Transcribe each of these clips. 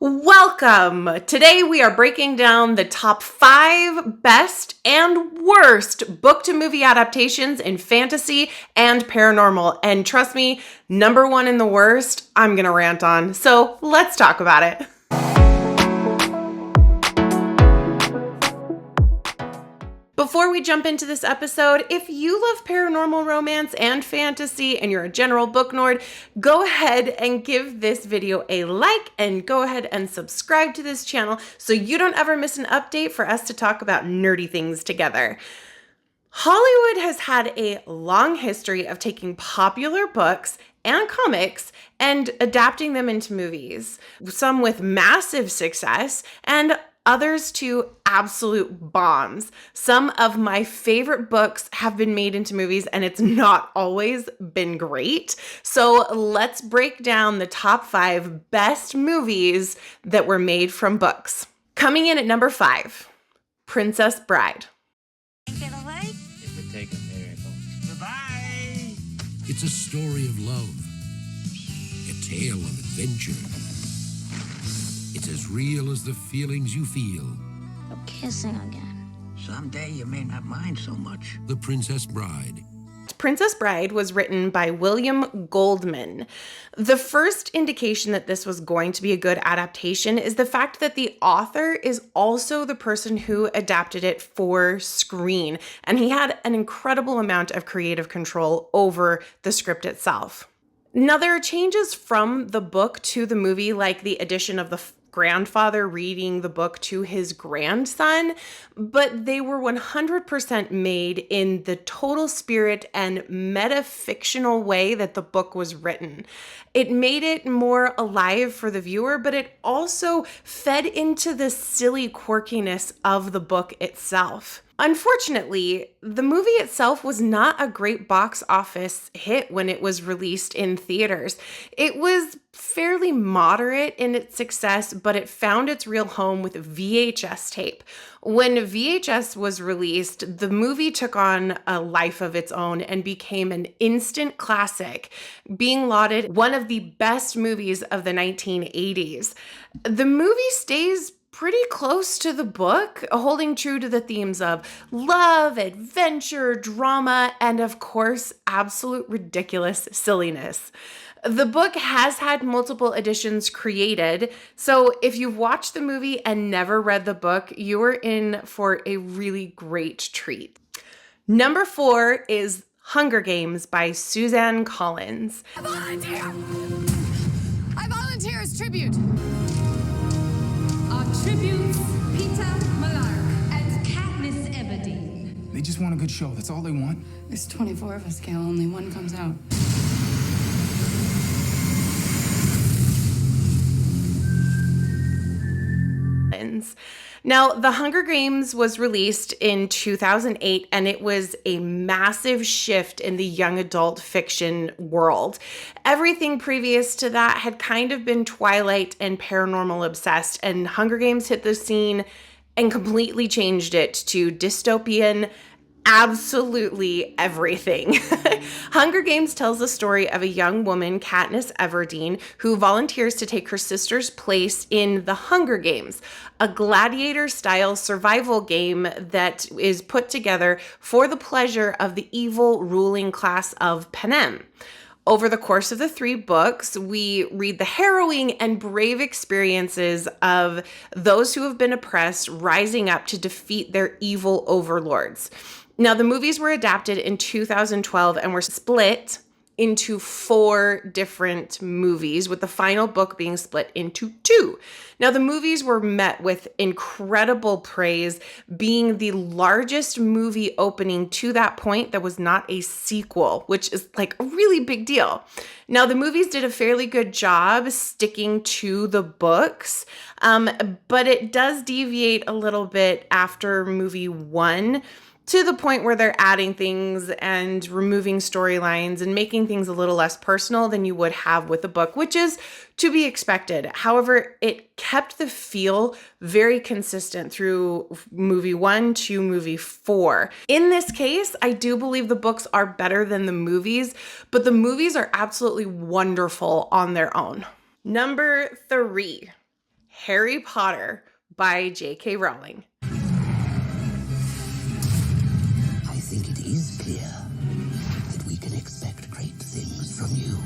Welcome! Today we are breaking down the top 5 best and worst book-to-movie adaptations in fantasy and paranormal. And trust me, number 1 in the worst, I'm gonna rant on. So let's talk about it. Before we jump into this episode, if you love paranormal romance and fantasy and you're a general book nerd, go ahead and give this video a like and go ahead and subscribe to this channel so you don't ever miss an update for us to talk about nerdy things together. Hollywood has had a long history of taking popular books and comics and adapting them into movies, some with massive success and others to absolute bombs. Some of my favorite books have been made into movies and it's not always been great. So let's break down the top 5 best movies that were made from books. Coming in at number 5, Princess Bride. It would take a miracle. Goodbye! It's a story of love, a tale of adventure. It's as real as the feelings you feel. No kissing again. Someday you may not mind so much. The Princess Bride. Princess Bride was written by William Goldman. The first indication that this was going to be a good adaptation is the fact that the author is also the person who adapted it for screen, and he had an incredible amount of creative control over the script itself. Now, there are changes from the book to the movie, like the addition of the grandfather reading the book to his grandson, but they were 100% made in the total spirit and metafictional way that the book was written. It made it more alive for the viewer, but it also fed into the silly quirkiness of the book itself. Unfortunately, the movie itself was not a great box office hit when it was released in theaters. It was fairly moderate in its success, but it found its real home with VHS tape. When VHS was released, the movie took on a life of its own and became an instant classic, being lauded one of the best movies of the 1980s. The movie stays pretty close to the book, holding true to the themes of love, adventure, drama, and of course, absolute ridiculous silliness. The book has had multiple editions created, so if you've watched the movie and never read the book, you are in for a really great treat. Number 4 is Hunger Games by Suzanne Collins. I volunteer as tribute. Our tributes, Peter Malark and Katniss Everdeen. They just want a good show. That's all they want. There's 24 of us, Gail. Only one comes out. Now, The Hunger Games was released in 2008, and it was a massive shift in the young adult fiction world. Everything previous to that had kind of been Twilight and paranormal obsessed, and Hunger Games hit the scene and completely changed it to dystopian, absolutely everything. Hunger Games tells the story of a young woman, Katniss Everdeen, who volunteers to take her sister's place in the Hunger Games, a gladiator-style survival game that is put together for the pleasure of the evil ruling class of Panem. Over the course of the 3 books, we read the harrowing and brave experiences of those who have been oppressed rising up to defeat their evil overlords. Now, the movies were adapted in 2012 and were split into 4 different movies, with the final book being split into 2. Now, the movies were met with incredible praise, being the largest movie opening to that point that was not a sequel, which is like a really big deal. Now, the movies did a fairly good job sticking to the books, but it does deviate a little bit after movie 1, to the point where they're adding things and removing storylines and making things a little less personal than you would have with a book, which is to be expected. However, it kept the feel very consistent through movie 1 to movie 4. In this case, I do believe the books are better than the movies, but the movies are absolutely wonderful on their own. Number 3. Harry Potter by J.K. Rowling. I think it is clear that we can expect great things from you.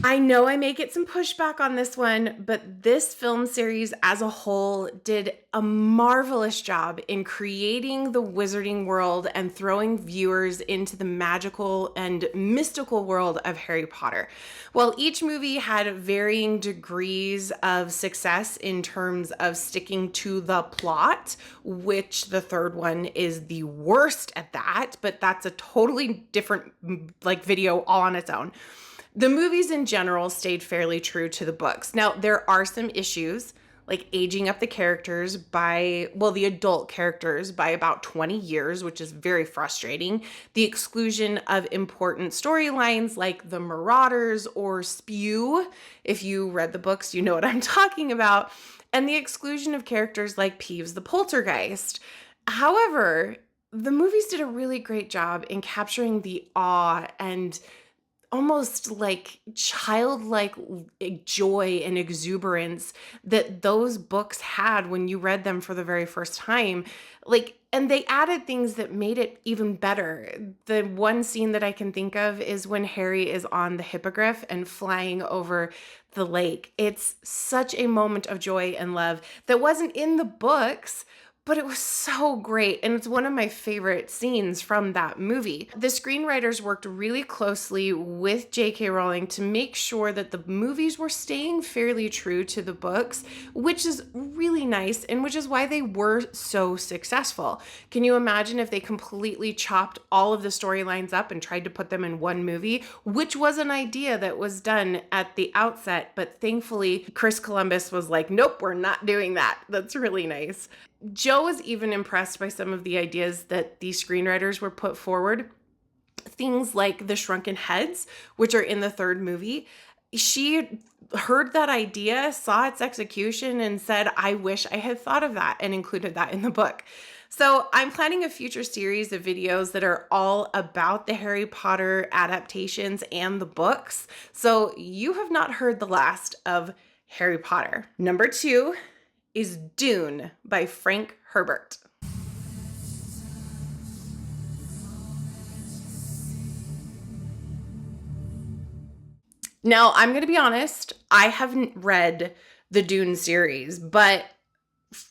I know I may get some pushback on this one, but this film series as a whole did a marvelous job in creating the wizarding world and throwing viewers into the magical and mystical world of Harry Potter. While each movie had varying degrees of success in terms of sticking to the plot, which the third one is the worst at that, but that's a totally different video all on its own. The movies in general stayed fairly true to the books. Now, there are some issues, like aging up the characters the adult characters by about 20 years, which is very frustrating. The exclusion of important storylines like the Marauders or Spew. If you read the books, you know what I'm talking about. And the exclusion of characters like Peeves the Poltergeist. However, the movies did a really great job in capturing the awe and almost like childlike joy and exuberance that those books had when you read them for the very first time. And they added things that made it even better. The one scene that I can think of is when Harry is on the hippogriff and flying over the lake. It's such a moment of joy and love that wasn't in the books, but it was so great, and it's one of my favorite scenes from that movie. The screenwriters worked really closely with J.K. Rowling to make sure that the movies were staying fairly true to the books, which is really nice, and which is why they were so successful. Can you imagine if they completely chopped all of the storylines up and tried to put them in one movie, which was an idea that was done at the outset, but thankfully Chris Columbus was like, nope, we're not doing that. That's really nice. Joe was even impressed by some of the ideas that the screenwriters were put forward. Things like the shrunken heads, which are in the third movie. She heard that idea, saw its execution, and said, I wish I had thought of that, and included that in the book. So I'm planning a future series of videos that are all about the Harry Potter adaptations and the books. So you have not heard the last of Harry Potter. Number 2 is Dune by Frank Herbert. Now, I'm going to be honest, I haven't read the Dune series, but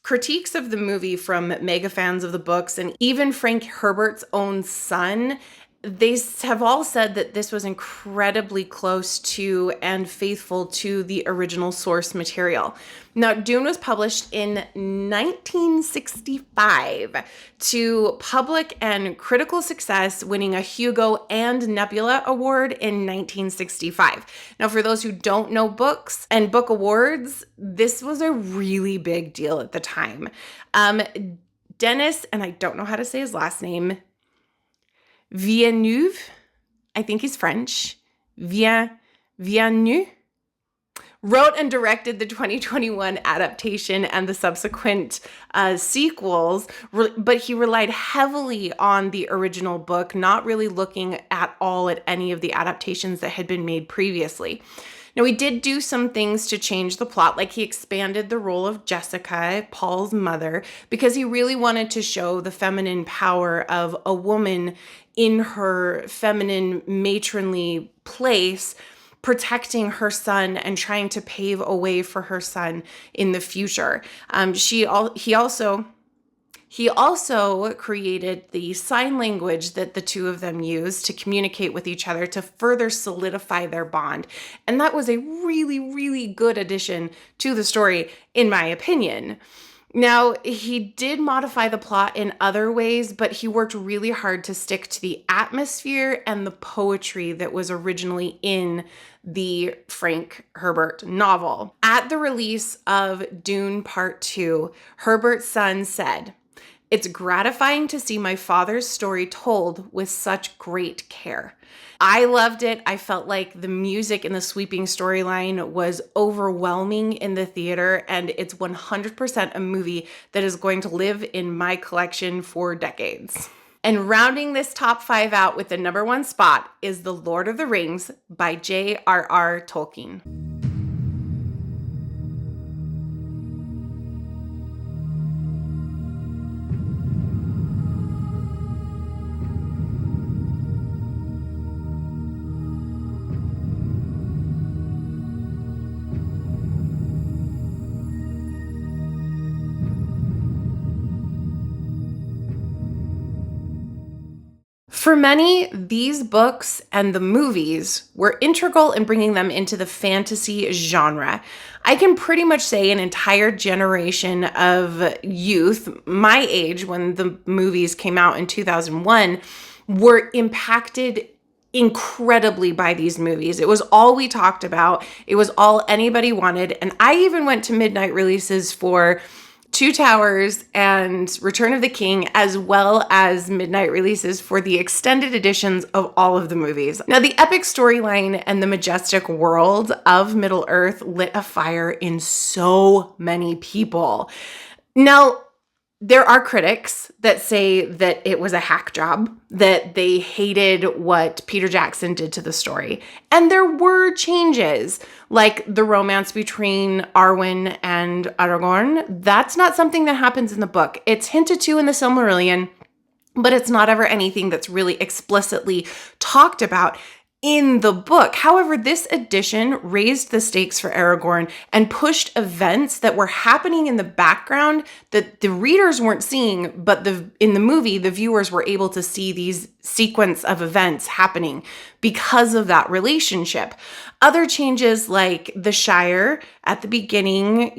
critiques of the movie from mega fans of the books and even Frank Herbert's own son, they have all said that this was incredibly close to and faithful to the original source material. Now, Dune was published in 1965 to public and critical success, winning a Hugo and Nebula Award in 1965. Now, for those who don't know books and book awards, this was a really big deal at the time. Dennis, and I don't know how to say his last name, Villeneuve, I think he's French, Villeneuve, wrote and directed the 2021 adaptation and the subsequent sequels, but he relied heavily on the original book, not really looking at all at any of the adaptations that had been made previously. Now, he did do some things to change the plot, like he expanded the role of Jessica, Paul's mother, because he really wanted to show the feminine power of a woman in her feminine, matronly place, protecting her son and trying to pave a way for her son in the future. He also created the sign language that the two of them use to communicate with each other to further solidify their bond. And that was a really, really good addition to the story, in my opinion. Now, he did modify the plot in other ways, but he worked really hard to stick to the atmosphere and the poetry that was originally in the Frank Herbert novel. At the release of Dune Part 2, Herbert's son said, "It's gratifying to see my father's story told with such great care. I loved it. I felt like the music and the sweeping storyline was overwhelming in the theater, and it's 100% a movie that is going to live in my collection for decades." And rounding this top 5 out with the number 1 spot is The Lord of the Rings by JRR Tolkien. For many, these books and the movies were integral in bringing them into the fantasy genre. I can pretty much say an entire generation of youth, my age when the movies came out in 2001, were impacted incredibly by these movies. It was all we talked about. It was all anybody wanted. And I even went to midnight releases for Two Towers and Return of the King, as well as midnight releases for the extended editions of all of the movies. Now, the epic storyline and the majestic world of Middle-earth lit a fire in so many people. Now, there are critics that say that it was a hack job, that they hated what Peter Jackson did to the story. And there were changes, like the romance between Arwen and Eragon. That's not something that happens in the book. It's hinted to in the Silmarillion, but it's not ever anything that's really explicitly talked about in the book. However, this edition raised the stakes for Aragorn and pushed events that were happening in the background that the readers weren't seeing, but in the movie, the viewers were able to see these sequence of events happening because of that relationship. Other changes like the Shire at the beginning,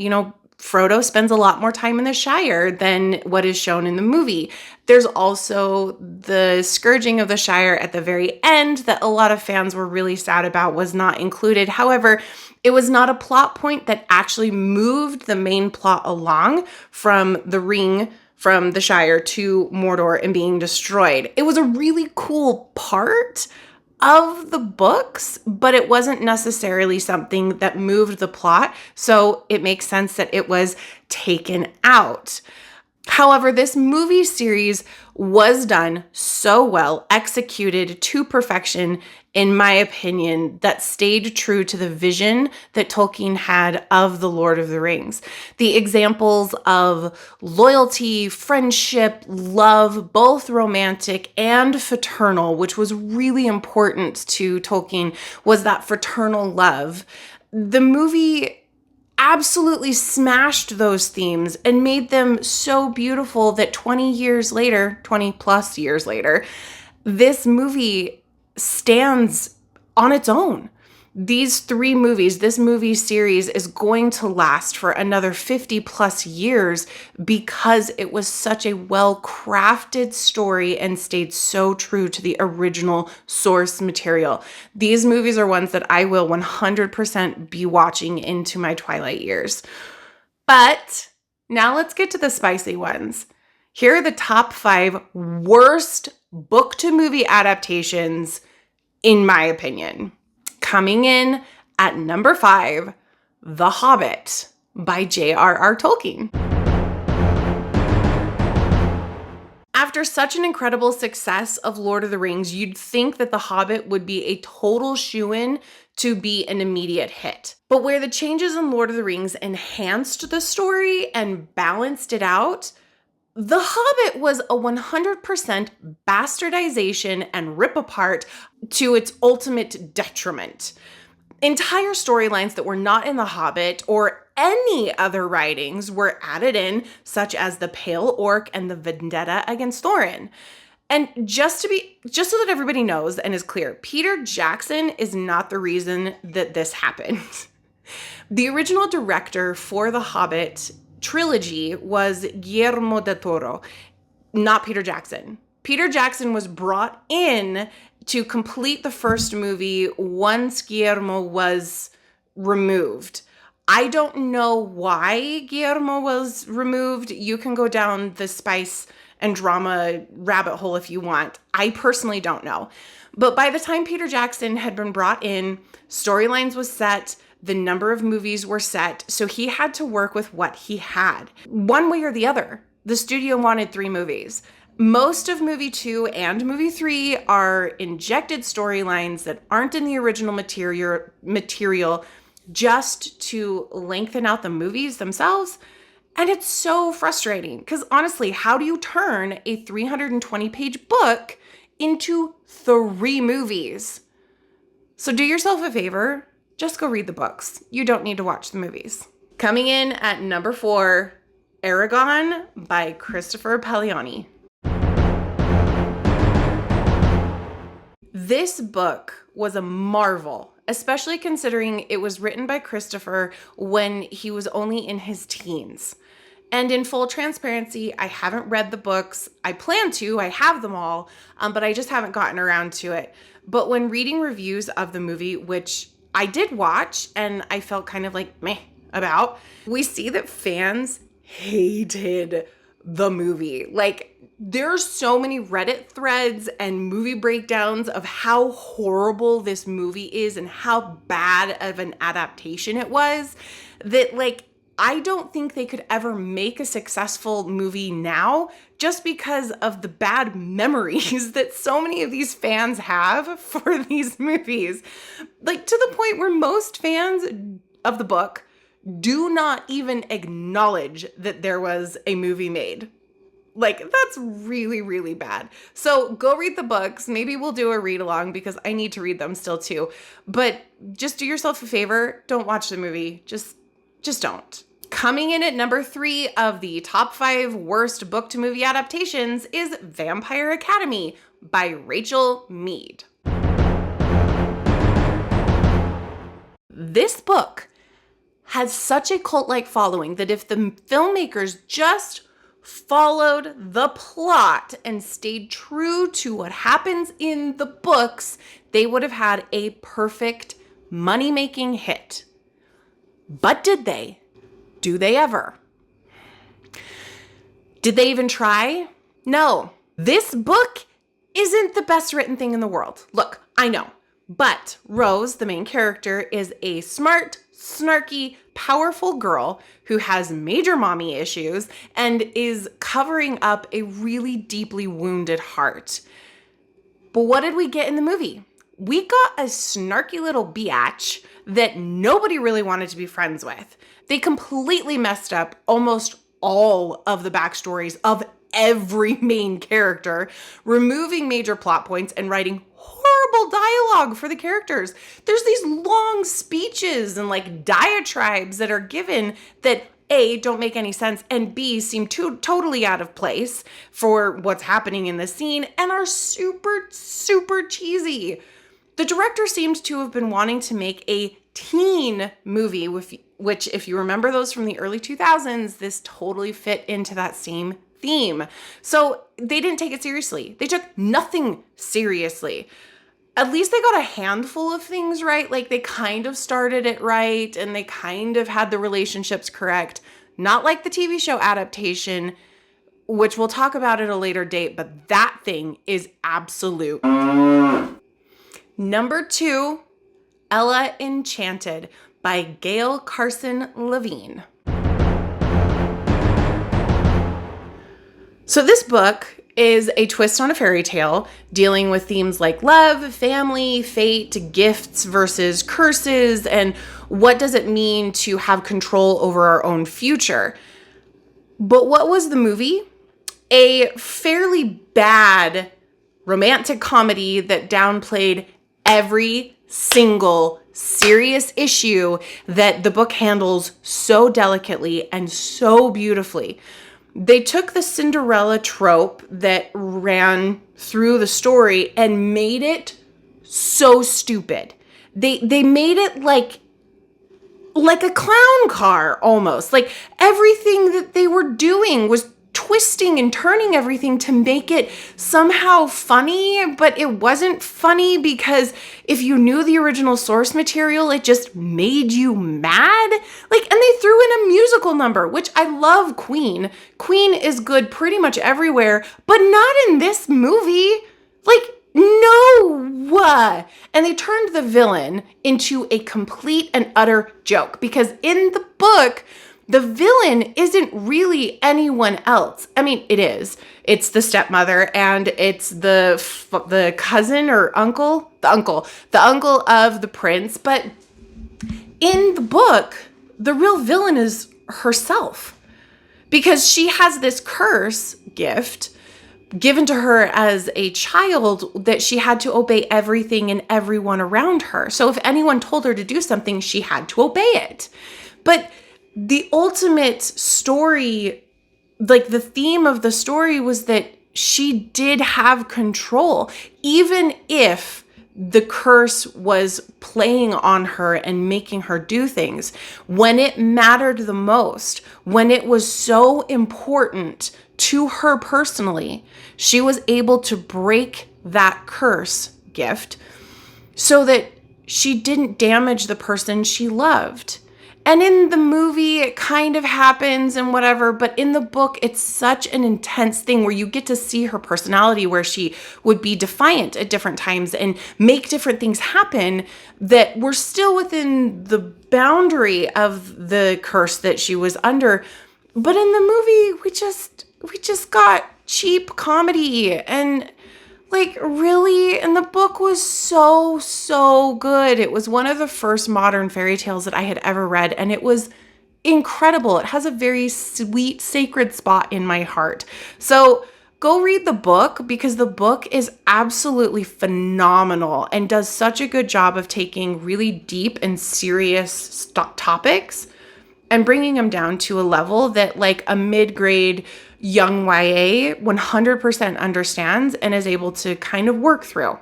Frodo spends a lot more time in the Shire than what is shown in the movie. There's also the scourging of the Shire at the very end that a lot of fans were really sad about was not included. However, it was not a plot point that actually moved the main plot along from the ring from the Shire to Mordor and being destroyed. It was a really cool part of the books, but it wasn't necessarily something that moved the plot, so it makes sense that it was taken out. However, this movie series was done so well, executed to perfection, in my opinion, that stayed true to the vision that Tolkien had of The Lord of the Rings. The examples of loyalty, friendship, love, both romantic and fraternal, which was really important to Tolkien, was that fraternal love. The movie absolutely smashed those themes and made them so beautiful that 20 plus years later, this movie stands on its own. These 3 movies, this movie series is going to last for another 50 plus years because it was such a well-crafted story and stayed so true to the original source material. These movies are ones that I will 100% be watching into my twilight years. But now let's get to the spicy ones. Here are the top 5 worst book-to-movie adaptations, in my opinion. Coming in at number 5, The Hobbit by JRR Tolkien. After such an incredible success of Lord of the Rings, you'd think that The Hobbit would be a total shoo-in to be an immediate hit. But where the changes in Lord of the Rings enhanced the story and balanced it out, The Hobbit was a 100% bastardization and rip apart to its ultimate detriment. Entire storylines that were not in The Hobbit or any other writings were added in, such as the Pale Orc and the vendetta against Thorin. And just so that everybody knows and is clear, Peter Jackson is not the reason that this happened. The original director for The Hobbit trilogy was Guillermo del Toro, not Peter Jackson. Peter Jackson was brought in to complete the first movie once Guillermo was removed. I don't know why Guillermo was removed. You can go down the spice and drama rabbit hole if you want. I personally don't know. But by the time Peter Jackson had been brought in, storylines was set, the number of movies were set, so he had to work with what he had. One way or the other, the studio wanted 3 movies. Most of movie 2 and movie 3 are injected storylines that aren't in the original material just to lengthen out the movies themselves. And it's so frustrating because honestly, how do you turn a 320-page book into 3 movies? So do yourself a favor, just go read the books. You don't need to watch the movies. Coming in at number 4, Eragon by Christopher Palioni. This book was a marvel, especially considering it was written by Christopher when he was only in his teens. And in full transparency, I haven't read the books. I plan to, I have them all, but I just haven't gotten around to it. But when reading reviews of the movie, which I did watch and I felt kind of like meh about, we see that fans hated the movie. Like, there's so many Reddit threads and movie breakdowns of how horrible this movie is and how bad of an adaptation it was that, like, I don't think they could ever make a successful movie now just because of the bad memories that so many of these fans have for these movies. Like, to the point where most fans of the book do not even acknowledge that there was a movie made. Like, that's really, really bad. So go read the books. Maybe we'll do a read along because I need to read them still too. But just do yourself a favor. Don't watch the movie. Just don't. Coming in at number 3 of the top 5 worst book to movie adaptations is Vampire Academy by Richelle Mead. This book has such a cult-like following that if the filmmakers just followed the plot and stayed true to what happens in the books, they would have had a perfect money-making hit. But did they? Do they ever? Did they even try? No. This book isn't the best written thing in the world. Look, I know. But Rose, the main character, is a smart, snarky, powerful girl who has major mommy issues and is covering up a really deeply wounded heart. But what did we get in the movie? We got a snarky little biatch that nobody really wanted to be friends with. They completely messed up almost all of the backstories of every main character, removing major plot points and writing horrible dialogue for the characters. There's these long speeches and like diatribes that are given that A, don't make any sense, and B, seem totally out of place for what's happening in the scene and are super, super cheesy. The director seems to have been wanting to make a teen movie, which, if you remember those from the early 2000s, this totally fit into that same theme. So they didn't take it seriously. They took nothing seriously. At least they got a handful of things right. Like, they kind of started it right and they kind of had the relationships correct. Not like the TV show adaptation, which we'll talk about at a later date, but that thing is absolute. Number 2, Ella Enchanted by Gail, Carson, Levin. So this book is a twist on a fairy tale dealing with themes like love, family, fate, gifts versus curses, and what does it mean to have control over our own future. But what was the movie? A fairly bad romantic comedy that downplayed every single serious issue that the book handles so delicately and so beautifully. They took the Cinderella trope that ran through the story and made it so stupid. They made it like a clown car almost. Like, everything that they were doing was twisting and turning everything to make it somehow funny, but it wasn't funny because if you knew the original source material, it just made you mad. Like, and they threw in a musical number, which I love Queen. Queen is good pretty much everywhere, but not in this movie. Like, no. And they turned the villain into a complete and utter joke because in the book, The villain isn't really anyone else. I mean, it is. It's the stepmother and it's the cousin or uncle, the uncle of the prince. But in the book, the real villain is herself, because she has this curse gift given to her as a child that she had to obey everything and everyone around her. So if anyone told her to do something, she had to obey it. But the ultimate story, like the theme of the story, was that she did have control, even if the curse was playing on her and making her do things. When it mattered the most, when it was so important to her personally, she was able to break that curse gift so that she didn't damage the person she loved. And in the movie, it kind of happens and whatever, but in the book, it's such an intense thing where you get to see her personality, where she would be defiant at different times and make different things happen that were still within the boundary of the curse that she was under. But in the movie, we just got cheap comedy, and like, really? And the book was so good. It was one of the first modern fairy tales that I had ever read, and it was incredible. It has a very sweet, sacred spot in my heart. So go read the book, because the book is absolutely phenomenal and does such a good job of taking really deep and serious topics and bringing them down to a level that like a mid-grade young YA 100% understands and is able to kind of work through.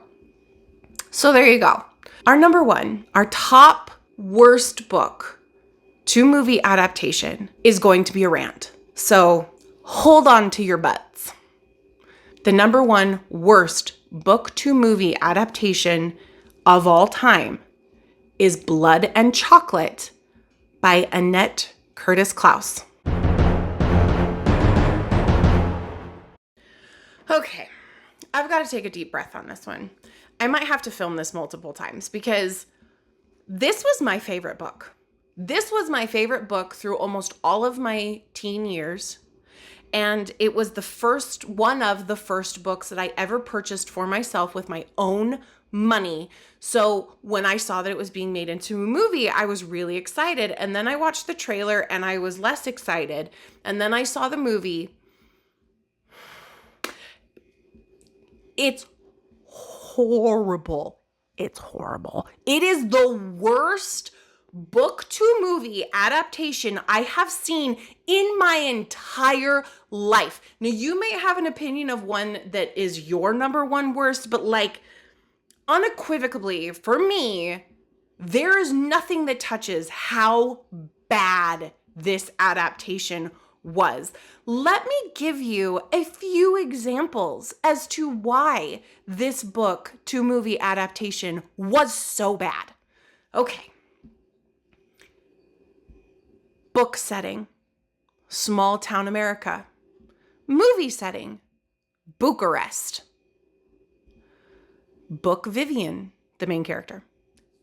So there you go. Our number one, our top worst book to movie adaptation is going to be a rant. So hold on to your butts. The number one worst book to movie adaptation of all time is Blood and Chocolate by Annette Klaus. Okay, I've got to take a deep breath on this one. I might have to film this multiple times because this was my favorite book. This was my favorite book through almost all of my teen years. And it was one of the first books that I ever purchased for myself with my own money. So when I saw that it was being made into a movie, I was really excited. And then I watched the trailer and I was less excited. And then I saw the movie. It's horrible. It's horrible. It is the worst book to movie adaptation I have seen in my entire life. Now, you may have an opinion of one that is your number one worst, but like unequivocally, for me, there is nothing that touches how bad this adaptation was. Let me give you a few examples as to why this book to movie adaptation was so bad. Okay. Book setting, small town America. Movie setting, Bucharest. Book Vivian, the main character.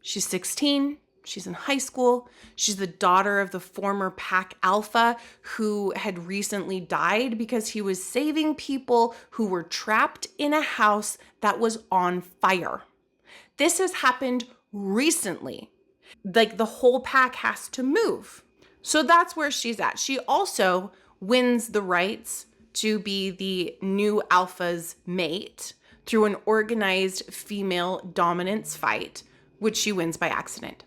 She's 16. She's in high school. She's the daughter of the former Pack Alpha who had recently died because he was saving people who were trapped in a house that was on fire. This has happened recently. Like, the whole pack has to move. So that's where she's at. She also wins the rights to be the new Alpha's mate through an organized female dominance fight, which she wins by accident.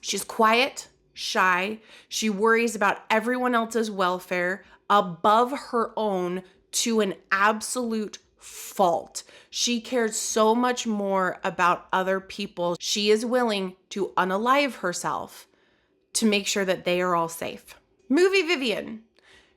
She's quiet, shy. She worries about everyone else's welfare above her own to an absolute fault. She cares so much more about other people. She is willing to unalive herself to make sure that they are all safe. Movie Vivian.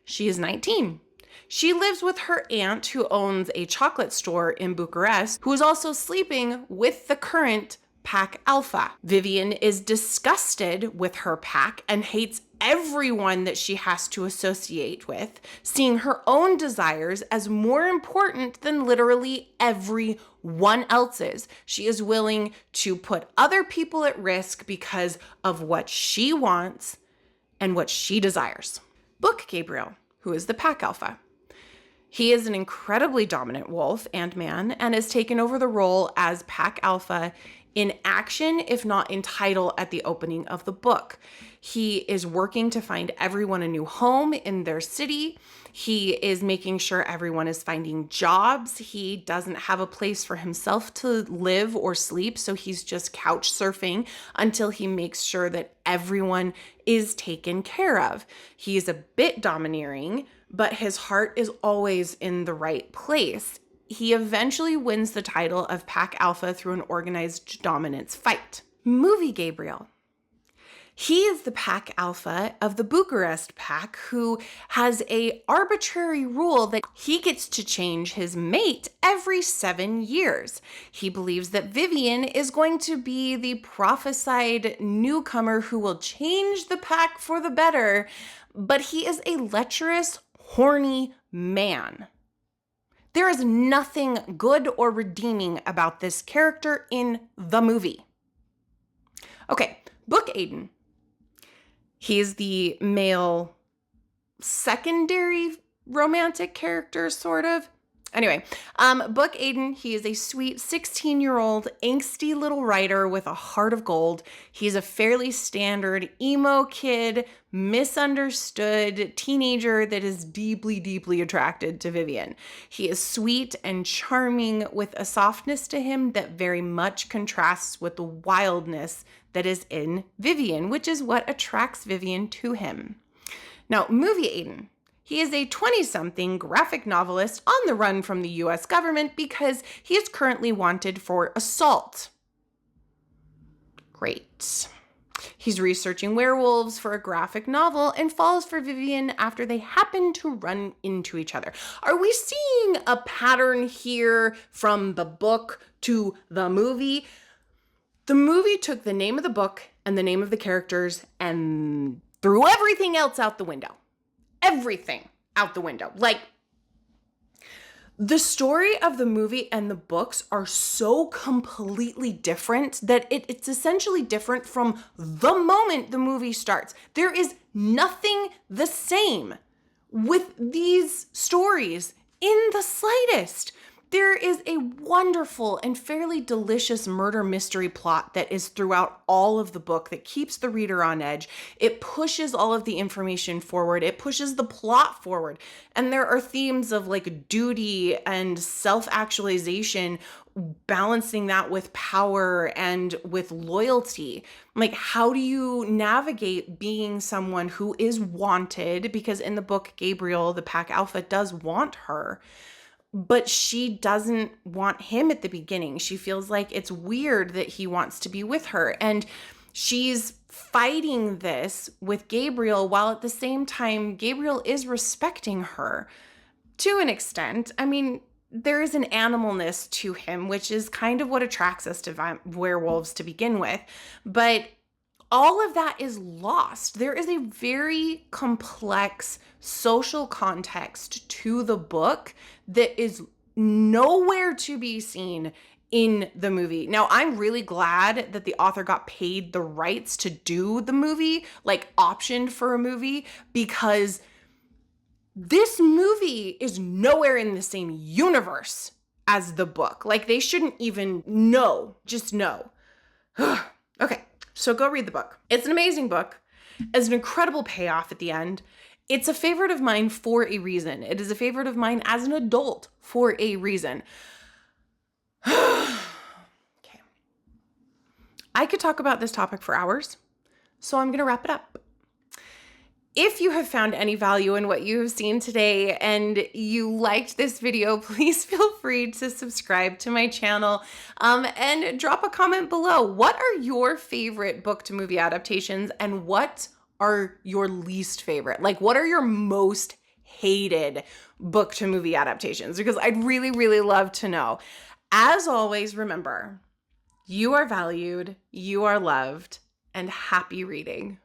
She is 19. She lives with her aunt who owns a chocolate store in Bucharest, who is also sleeping with the current Pack Alpha. Vivian is disgusted with her pack and hates everyone that she has to associate with, seeing her own desires as more important than literally everyone else's. She is willing to put other people at risk because of what she wants and what she desires. Book Gabriel, who is the pack alpha. He is an incredibly dominant wolf and man and has taken over the role as pack alpha in action, if not in title, at the opening of the book. He is working to find everyone a new home in their city. He is making sure everyone is finding jobs. He doesn't have a place for himself to live or sleep, so he's just couch surfing until he makes sure that everyone is taken care of. He is a bit domineering, but his heart is always in the right place. He eventually wins the title of Pack Alpha through an organized dominance fight. Movie Gabriel. He is the pack alpha of the Bucharest pack, who has a arbitrary rule that he gets to change his mate every 7 years. He believes that Vivian is going to be the prophesied newcomer who will change the pack for the better, but he is a lecherous, horny man. There is nothing good or redeeming about this character in the movie. Okay, Book Aiden. He's the male secondary romantic character, sort of. Anyway, Book Aiden, he is a sweet 16-year-old angsty little writer with a heart of gold. He's a fairly standard emo kid, misunderstood teenager that is deeply, deeply attracted to Vivian. He is sweet and charming with a softness to him that very much contrasts with the wildness that is in Vivian, which is what attracts Vivian to him. Now, Movie Aiden. He is a 20-something graphic novelist on the run from the US government because he is currently wanted for assault. Great. He's researching werewolves for a graphic novel and falls for Vivian after they happen to run into each other. Are we seeing a pattern here from the book to the movie? The movie took the name of the book and the name of the characters and threw everything else out the window. Everything out the window. Like, the story of the movie and the books are so completely different that it's essentially different from the moment the movie starts. There is nothing the same with these stories in the slightest. There is a wonderful and fairly delicious murder mystery plot that is throughout all of the book that keeps the reader on edge. It pushes all of the information forward. It pushes the plot forward. And there are themes of like duty and self-actualization, balancing that with power and with loyalty. Like, how do you navigate being someone who is wanted? Because in the book, Gabriel, the pack alpha, does want her. But she doesn't want him at the beginning. She feels like it's weird that he wants to be with her. And she's fighting this with Gabriel while at the same time, Gabriel is respecting her to an extent. I mean, there is an animalness to him, which is kind of what attracts us to werewolves to begin with. But all of that is lost. There is a very complex social context to the book that is nowhere to be seen in the movie. Now, I'm really glad that the author got paid the rights to do the movie, like optioned for a movie, because this movie is nowhere in the same universe as the book. Like, they shouldn't even know, just know. Okay. So go read the book. It's an amazing book. It's an incredible payoff at the end. It's a favorite of mine for a reason. It is a favorite of mine as an adult for a reason. Okay. I could talk about this topic for hours, so I'm going to wrap it up. If you have found any value in what you have seen today and you liked this video, please feel free to subscribe to my channel and drop a comment below. What are your favorite book to movie adaptations and what are your least favorite? Like, what are your most hated book to movie adaptations? Because I'd really, really love to know. As always, remember, you are valued, you are loved, and happy reading.